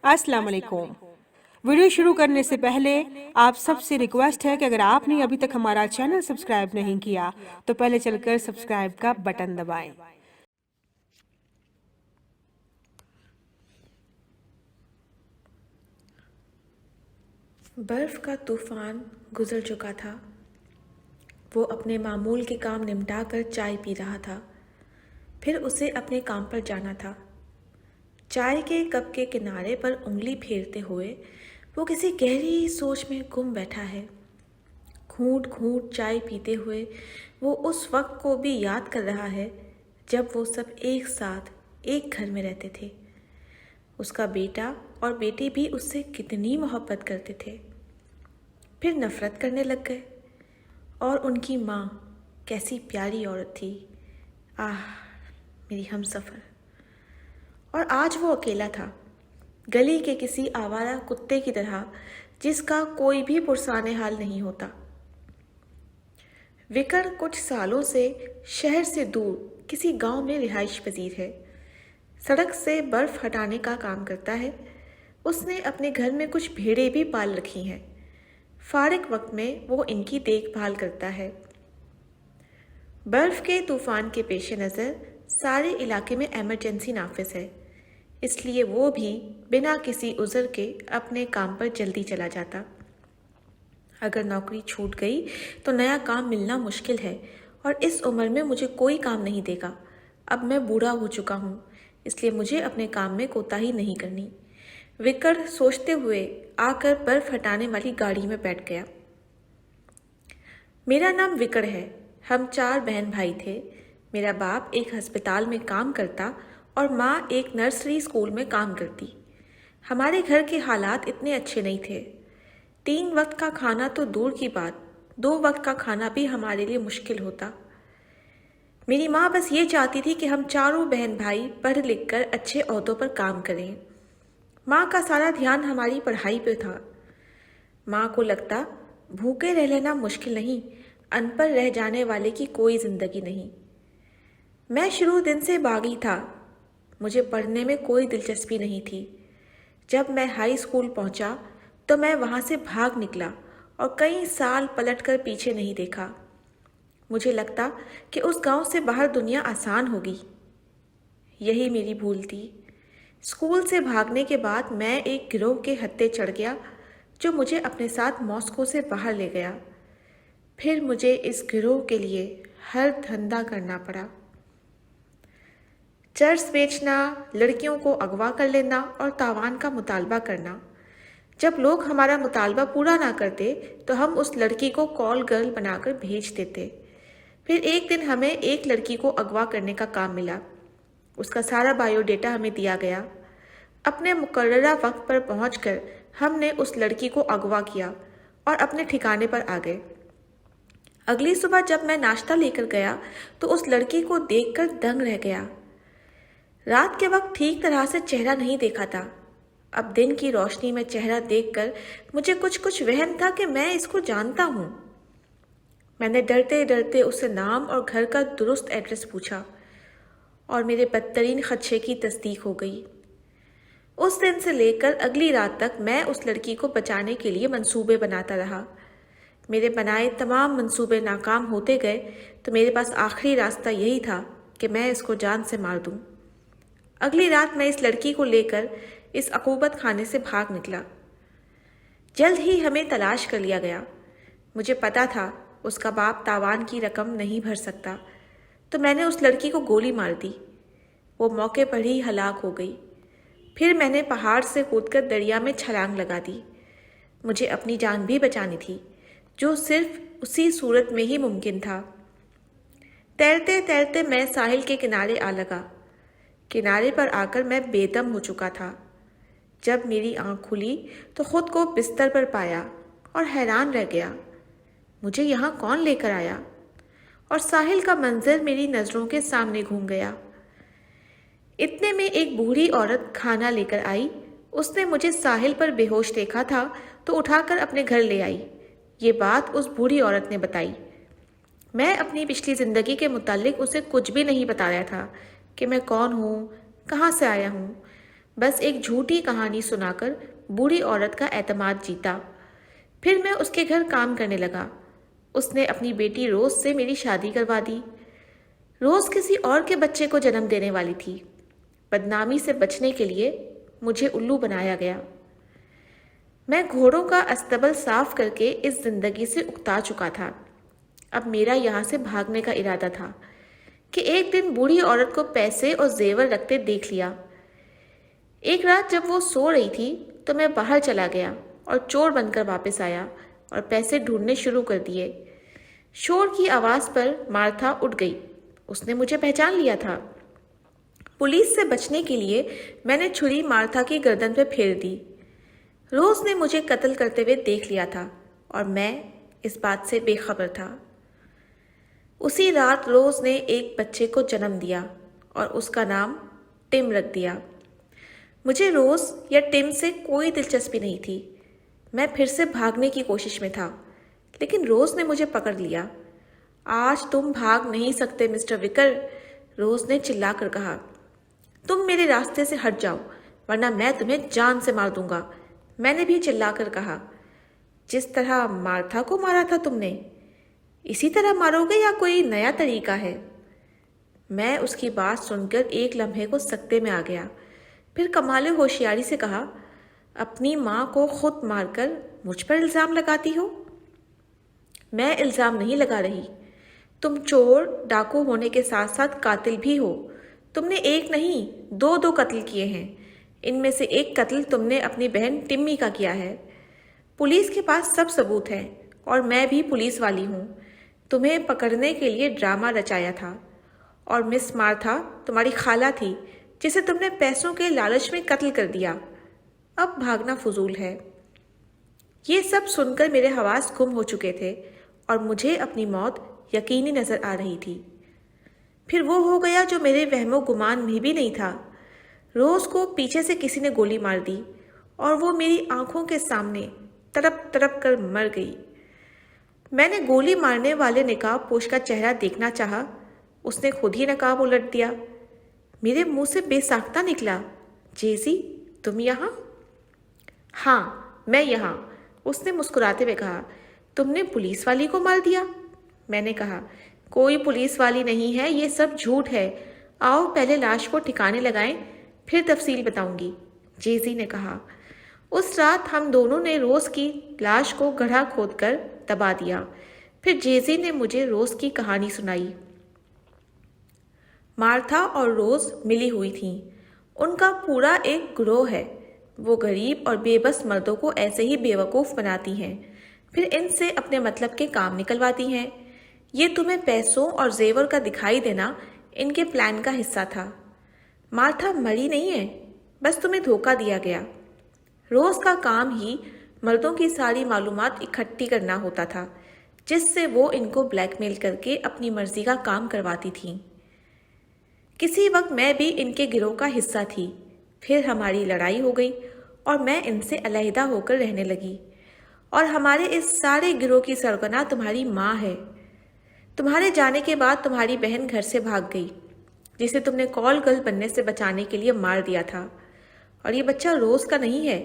अस्सलाम वालेकुम। वीडियो शुरू करने से पहले आप सबसे रिक्वेस्ट है कि अगर आपने अभी तक हमारा चैनल सब्सक्राइब नहीं किया तो पहले चलकर सब्सक्राइब का बटन दबाएं। बर्फ़ का तूफ़ान गुज़र चुका था। वो अपने मामूल के काम निपटा कर चाय पी रहा था। फिर उसे अपने काम पर जाना था। चाय के कप के किनारे पर उंगली फेरते हुए वो किसी गहरी सोच में गुम बैठा है। घूंट घूंट चाय पीते हुए वो उस वक्त को भी याद कर रहा है जब वो सब एक साथ एक घर में रहते थे। उसका बेटा और बेटी भी उससे कितनी मोहब्बत करते थे, फिर नफ़रत करने लग गए। और उनकी माँ कैसी प्यारी औरत थी, आह मेरी हमसफ़र। और आज वो अकेला था, गली के किसी आवारा कुत्ते की तरह जिसका कोई भी पुरसाने हाल नहीं होता। विकर्ण कुछ सालों से शहर से दूर किसी गांव में रिहाइश पजीर है। सड़क से बर्फ़ हटाने का काम करता है। उसने अपने घर में कुछ भेड़ें भी पाल रखी हैं। फारिग वक्त में वो इनकी देखभाल करता है। बर्फ़ के तूफ़ान के पेश नज़र सारे इलाके में एमरजेंसी नाफिज है, इसलिए वो भी बिना किसी उज़र के अपने काम पर जल्दी चला जाता। अगर नौकरी छूट गई तो नया काम मिलना मुश्किल है, और इस उम्र में मुझे कोई काम नहीं देगा। अब मैं बूढ़ा हो चुका हूँ, इसलिए मुझे अपने काम में कोताही नहीं करनी। विकट सोचते हुए आकर बर्फ हटाने वाली गाड़ी में बैठ गया। मेरा नाम विकट है। हम 4 बहन भाई थे। मेरा बाप एक अस्पताल में काम करता और माँ एक नर्सरी स्कूल में काम करती। हमारे घर के हालात इतने अच्छे नहीं थे। 3 वक्त का खाना तो दूर की बात, 2 वक्त का खाना भी हमारे लिए मुश्किल होता। मेरी माँ बस ये चाहती थी कि हम चारों बहन भाई पढ़ लिख कर अच्छे ओहदों पर काम करें। माँ का सारा ध्यान हमारी पढ़ाई पे था। माँ को लगता भूखे रह लेना मुश्किल नहीं, अनपढ़ रह जाने वाले की कोई ज़िंदगी नहीं। मैं शुरू दिन से बागी था। मुझे पढ़ने में कोई दिलचस्पी नहीं थी। जब मैं हाई स्कूल पहुँचा तो मैं वहाँ से भाग निकला और कई साल पलटकर पीछे नहीं देखा। मुझे लगता कि उस गांव से बाहर दुनिया आसान होगी। यही मेरी भूल थी। स्कूल से भागने के बाद मैं एक गिरोह के हत्थे चढ़ गया जो मुझे अपने साथ मॉस्को से बाहर ले गया। फिर मुझे इस गिरोह के लिए हर धंधा करना पड़ा। चर्स बेचना, लड़कियों को अगवा कर लेना और तावान का मुतालबा करना। जब लोग हमारा मुतालबा पूरा ना करते तो हम उस लड़की को कॉल गर्ल बनाकर भेज देते। फिर एक दिन हमें एक लड़की को अगवा करने का काम मिला। उसका सारा बायोडेटा हमें दिया गया। अपने मुकर्ररा वक्त पर पहुंचकर हमने उस लड़की को अगवा किया और अपने ठिकाने पर आ गए। अगली सुबह जब मैं नाश्ता लेकर गया तो उस लड़की को देखकर दंग रह गया। रात के वक्त ठीक तरह से चेहरा नहीं देखा था। अब दिन की रोशनी में चेहरा देखकर मुझे कुछ वहम था कि मैं इसको जानता हूँ। मैंने डरते डरते उससे नाम और घर का दुरुस्त एड्रेस पूछा और मेरे बदतरीन खदशे की तस्दीक हो गई। उस दिन से लेकर अगली रात तक मैं उस लड़की को बचाने के लिए मंसूबे बनाता रहा। मेरे बनाए तमाम मंसूबे नाकाम होते गए तो मेरे पास आखिरी रास्ता यही था कि मैं इसको जान से मार दूं। अगली रात मैं इस लड़की को लेकर इस अकूबत खाने से भाग निकला। जल्द ही हमें तलाश कर लिया गया। मुझे पता था उसका बाप तावान की रकम नहीं भर सकता, तो मैंने उस लड़की को गोली मार दी। वो मौके पर ही हलाक हो गई। फिर मैंने पहाड़ से कूदकर दरिया में छलांग लगा दी। मुझे अपनी जान भी बचानी थी, जो सिर्फ उसी सूरत में ही मुमकिन था। तैरते तैरते मैं साहिल के किनारे आ लगा। किनारे पर आकर मैं बेदम हो चुका था। जब मेरी आंख खुली तो खुद को बिस्तर पर पाया और हैरान रह गया। मुझे यहाँ कौन लेकर आया? और साहिल का मंजर मेरी नज़रों के सामने घूम गया। इतने में एक बूढ़ी औरत खाना लेकर आई। उसने मुझे साहिल पर बेहोश देखा था तो उठाकर अपने घर ले आई। ये बात उस बूढ़ी औरत ने बताई। मैं अपनी पिछली ज़िंदगी के मुतालिक उसे कुछ भी नहीं बताया था कि मैं कौन हूँ, कहाँ से आया हूँ। बस एक झूठी कहानी सुनाकर बूढ़ी औरत का एतमाद जीता। फिर मैं उसके घर काम करने लगा। उसने अपनी बेटी रोज से मेरी शादी करवा दी। रोज किसी और के बच्चे को जन्म देने वाली थी। बदनामी से बचने के लिए मुझे उल्लू बनाया गया। मैं घोड़ों का अस्तबल साफ करके इस जिंदगी से उकता चुका था। अब मेरा यहाँ से भागने का इरादा था कि एक दिन बूढ़ी औरत को पैसे और जेवर रखते देख लिया। एक रात जब वो सो रही थी तो मैं बाहर चला गया और चोर बनकर वापस आया और पैसे ढूंढने शुरू कर दिए। शोर की आवाज़ पर मार्था उठ गई। उसने मुझे पहचान लिया था। पुलिस से बचने के लिए मैंने छुरी मार्था की गर्दन पर फेर दी। रोज ने मुझे कत्ल करते हुए देख लिया था और मैं इस बात से बेखबर था। उसी रात रोज ने एक बच्चे को जन्म दिया और उसका नाम टिम रख दिया। मुझे रोज या टिम से कोई दिलचस्पी नहीं थी। मैं फिर से भागने की कोशिश में था, लेकिन रोज ने मुझे पकड़ लिया। आज तुम भाग नहीं सकते मिस्टर विकर, रोज ने चिल्लाकर कहा। तुम मेरे रास्ते से हट जाओ वरना मैं तुम्हें जान से मार दूंगा, मैंने भी चिल्लाकर कहा। जिस तरह मार्था को मारा था तुमने, इसी तरह मारोगे या कोई नया तरीका है? मैं उसकी बात सुनकर एक लम्हे को सकते में आ गया। फिर कमाल होशियारी से कहा, अपनी माँ को खुद मारकर मुझ पर इल्ज़ाम लगाती हो? मैं इल्ज़ाम नहीं लगा रही। तुम चोर डाकू होने के साथ साथ कातिल भी हो। तुमने एक नहीं दो कत्ल किए हैं। इनमें से एक कत्ल तुमने अपनी बहन टिम्मी का किया है। पुलिस के पास सब सबूत हैं और मैं भी पुलिस वाली हूँ। तुम्हें पकड़ने के लिए ड्रामा रचाया था और मिस मार्था तुम्हारी खाला थी जिसे तुमने पैसों के लालच में कत्ल कर दिया। अब भागना फजूल है। ये सब सुनकर मेरे हवास गुम हो चुके थे और मुझे अपनी मौत यकीनी नजर आ रही थी। फिर वो हो गया जो मेरे वहमो गुमान में भी नहीं था। रोज को पीछे से किसी ने गोली मार दी और वो मेरी आंखों के सामने तड़प तड़प कर मर गई। मैंने गोली मारने वाले नकाब पोश का चेहरा देखना चाहा, उसने खुद ही नकाब उलट दिया। मेरे मुंह से बेसाख्ता निकला, जेसी तुम यहाँ? हाँ मैं यहाँ, उसने मुस्कुराते हुए कहा। तुमने पुलिस वाली को मार दिया? मैंने कहा, कोई पुलिस वाली नहीं है, ये सब झूठ है। आओ पहले लाश को ठिकाने लगाएं, फिर तफसील बताऊंगी, जेसी ने कहा। उस रात हम दोनों ने रोज की लाश को गड्ढा खोदकर दबा दिया। फिर जेसी ने मुझे रोज की कहानी सुनाई। मार्था और रोज मिली हुई थीं। उनका पूरा एक गिरोह है। वो गरीब और बेबस मर्दों को ऐसे ही बेवकूफ़ बनाती हैं, फिर इनसे अपने मतलब के काम निकलवाती हैं। ये तुम्हें पैसों और जेवर का दिखाई देना इनके प्लान का हिस्सा था। मार्था मरी नहीं है, बस तुम्हें धोखा दिया गया। रोज का काम ही मर्दों की सारी मालूमात इकट्ठी करना होता था, जिससे वो इनको ब्लैकमेल करके अपनी मर्जी का काम करवाती थीं। किसी वक्त मैं भी इनके गिरोह का हिस्सा थी। फिर हमारी लड़ाई हो गई और मैं इनसे अलहदा होकर रहने लगी। और हमारे इस सारे गिरोह की सरगना तुम्हारी माँ है। तुम्हारे जाने के बाद तुम्हारी बहन घर से भाग गई, जिसे तुमने कॉल गर्ल बनने से बचाने के लिए मार दिया था। और ये बच्चा रोज का नहीं है,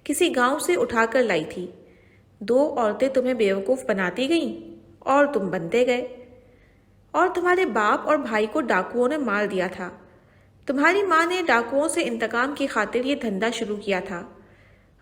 किसी गांव से उठाकर लाई थी। 2 औरतें तुम्हें बेवकूफ़ बनाती गईं और तुम बनते गए। और तुम्हारे बाप और भाई को डाकुओं ने मार दिया था। तुम्हारी माँ ने डाकुओं से इंतकाम की खातिर ये धंधा शुरू किया था।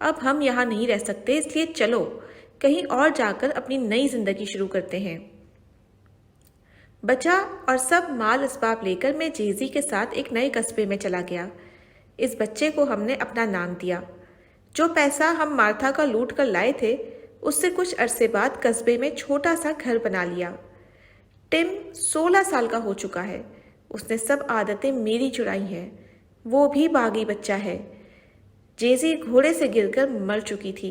अब हम यहाँ नहीं रह सकते, इसलिए चलो कहीं और जाकर अपनी नई जिंदगी शुरू करते हैं। बचा और सब माल असबाब लेकर मैं जेजी के साथ एक नए कस्बे में चला गया। इस बच्चे को हमने अपना नाम दिया। जो पैसा हम मार्था का लूट कर लाए थे, उससे कुछ अरसे बाद कस्बे में छोटा सा घर बना लिया। टिम 16 साल का हो चुका है। उसने सब आदतें मेरी चुराई हैं। वो भी बागी बच्चा है। जेजी घोड़े से गिरकर मर चुकी थी।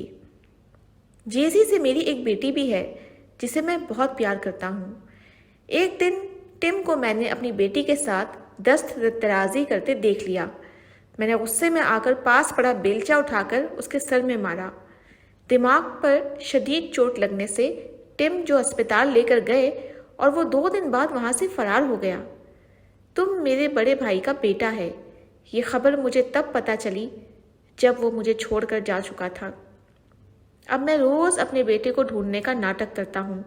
जेजी से मेरी एक बेटी भी है, जिसे मैं बहुत प्यार करता हूँ। एक दिन टिम को मैंने अपनी बेटी के साथ दस्त दराजी करते देख लिया। मैंने गुस्से में आकर पास पड़ा बेलचा उठाकर उसके सर में मारा। दिमाग पर शदीद चोट लगने से टिम जो अस्पताल लेकर गए और वो 2 दिन बाद वहाँ से फरार हो गया। तुम मेरे बड़े भाई का बेटा है, یہ خبر مجھے تب پتہ چلی جب وہ مجھے چھوڑ کر جا چکا تھا۔ اب میں روز اپنے بیٹے کو ڈھونڈنے کا ناٹک کرتا ہوں،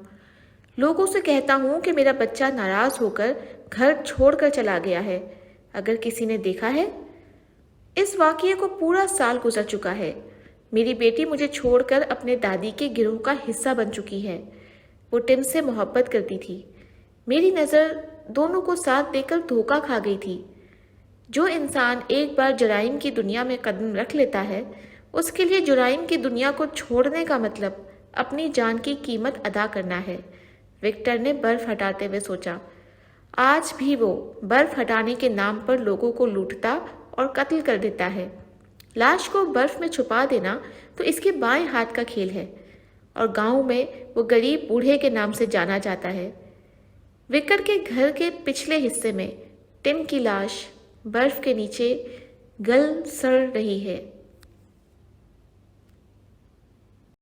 لوگوں سے کہتا ہوں کہ میرا بچہ ناراض ہو کر گھر چھوڑ کر چلا گیا ہے، اگر کسی نے دیکھا ہے۔ اس واقعے کو پورا سال گزر چکا ہے۔ میری بیٹی مجھے چھوڑ کر اپنے دادی کے گروہ کا حصہ بن چکی ہے۔ وہ ٹم سے محبت کرتی تھی۔ میری نظر دونوں کو ساتھ دے کر دھوکہ کھا گئی تھی۔ جو انسان ایک بار جرائم کی دنیا میں قدم رکھ لیتا ہے، اس کے لیے جرائم کی دنیا کو چھوڑنے کا مطلب اپنی جان کی قیمت ادا کرنا ہے۔ وکٹر نے برف ہٹاتے ہوئے سوچا۔ آج بھی وہ برف ہٹانے کے نام پر لوگوں کو لوٹتا اور قتل کر دیتا ہے۔ لاش کو برف میں چھپا دینا تو اس کے بائیں ہاتھ کا کھیل ہے، اور گاؤں میں وہ غریب بوڑھے کے نام سے جانا جاتا ہے۔ وکر کے گھر کے پچھلے حصے میں ٹم کی لاش برف کے نیچے گل سڑ رہی ہے۔